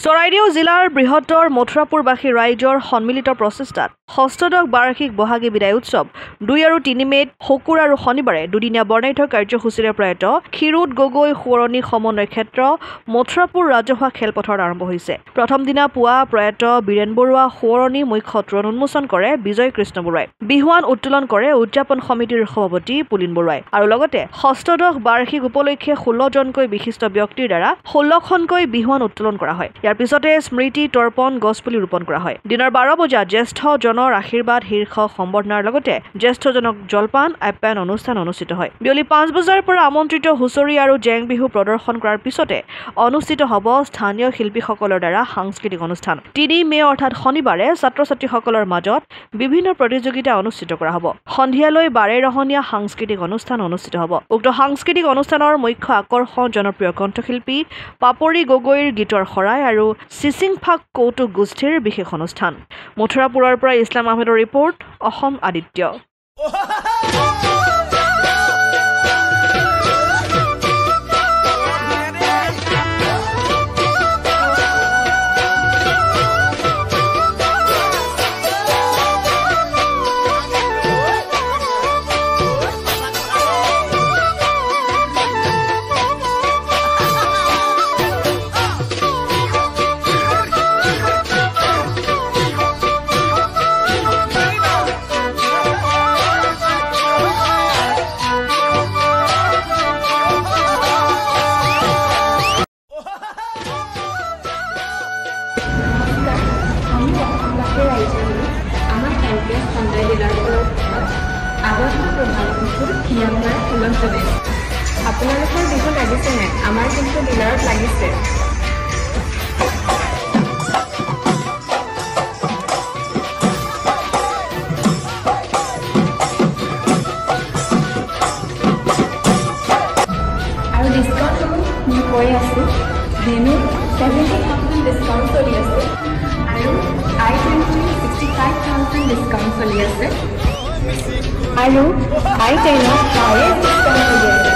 চৰাইদেউ জিলাৰ বৃহত্তৰ মথুৰাপুৰবাসী ৰাইজৰ সন্মিলিত প্ৰচেষ্টাত ষষ্ঠদশ বাৰ্ষিক বহাগী বিদায় উৎসৱ 2 আৰু 3 মে'ত শুকুৰ আৰু শনিবাৰে দুদিনীয়া বৰ্ণাঢ্য কাৰ্যসূচীৰে প্ৰয়াত ক্ষীৰোদ গগৈ সোঁৱৰণী সমন্বয় ক্ষেত্ৰ মথুৰাপুৰ ৰাজহুৱা খেলপথাৰত আৰম্ভ হৈছে। প্ৰথম দিনা পুৱা প্ৰয়াত বীৰেন বৰুৱা সোঁৱৰণী মুখ্য তৰোণ উন্মোচন কৰে বিজয় কৃষ্ণ বৰুৱাই। বিহুৱান উত্তোলন কৰে উদযাপন সমিতিৰ সভাপতি পুলিন বৰুৱাই আৰু লগতে ষষ্ঠদশ বাৰ্ষিক উপলক্ষে 16 জনকৈ বিশিষ্ট ব্যক্তিৰ দ্বাৰা 16খনকৈ বিহুৱান উত্তোলন কৰা হয়। ইয়াৰ পিছতে স্মৃতি তৰ্পণ গছপুলি ৰোপণ কৰা হয়। দিনৰ 12 বজাত জ্যেষ্ঠজনৰ আশীৰ্বাদ শীৰ্ষ সম্বৰ্ধনাৰ লগতে জ্যেষ্ঠজনক জলপান আপ্যায়ন অনুষ্ঠান অনুষ্ঠিত হয়। বিয়লি 5 বজাৰ পৰা আমন্ত্ৰিত হুঁচৰি আৰু জেং বিহু প্ৰদৰ্শন কৰাৰ পিছতে অনুষ্ঠিত হ'ব স্থানীয় শিল্পীসকলৰ দ্বাৰা সাংস্কৃতিক অনুষ্ঠান। 3 মে' অৰ্থাৎ শনিবাৰে ছাত্ৰ-ছাত্ৰীসকলৰ মাজত বিভিন্ন প্ৰতিযোগিতা অনুষ্ঠিত কৰা হ'ব। সন্ধিয়ালৈ বাৰেৰহণীয়া সাংস্কৃতিক অনুষ্ঠান অনুষ্ঠিত হ'ব। উক্ত সাংস্কৃতিক অনুষ্ঠানৰ মুখ্য আকৰ্ষণ জনপ্ৰিয় কণ্ঠশিল্পী পাপৰি গগৈৰ গীতৰ শৰাই আৰু চিচিংফাক কৌতুক গোষ্ঠীৰ বিশেষ অনুষ্ঠান। মথুৰাপুৰৰ পৰা ইছলাম আহমেদৰ ৰিপৰ্ট, অসম আদিত্য। আপোনালোকৰ বিহু লাগিছে নাই? আমাৰ কিন্তু ডিলাৰত লাগিছে। আৰু ডিছকাউণ্টসমূহ মই কৈ আছোঁ, ভেনু 70,000 ডিছকাউণ্ট চলি আছে আৰু I-20 65,000 ডিছকাউণ্ট চলি আছে আৰু I-10 হাইয়েষ্ট ডিছকাউণ্ট চলি আছে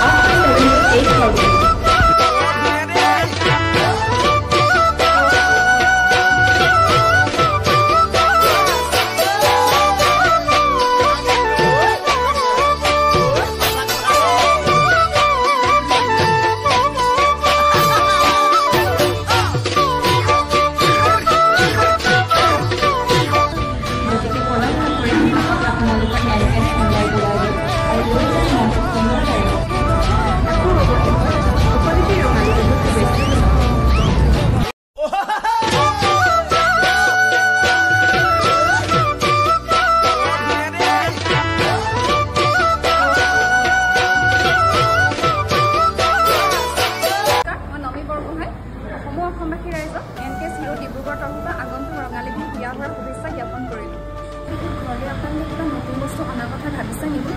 up to 78,000। অসমবাসী ৰাইজক NKS হিৰো ডিব্ৰুগড় তৰফৰ আগন্তুক ৰঙালী বিহু বিয়া হোৱাৰ শুভেচ্ছা জ্ঞাপন কৰিলোঁ। ঘৰলৈ আপোনালোকে কিবা নতুন বস্তু অনাৰ কথা ভাবিছে নেকি?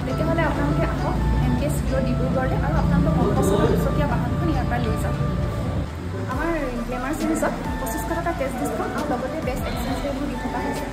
তেতিয়াহ'লে আপোনালোকে আহক NKS হিৰো ডিব্ৰুগড়লৈ আৰু আপোনালোকৰ মনপচন্দৰ দুচকীয়া বাহনখন ইয়াৰ পৰা লৈ যাওক। আমাৰ গ্লেমাৰ চিৰিজত 2500 টকা কেছ ডিছকাউণ্ট আৰু লগতে বেষ্ট এক্সচেঞ্জ ৰেটবোৰ দি থকা হৈছে।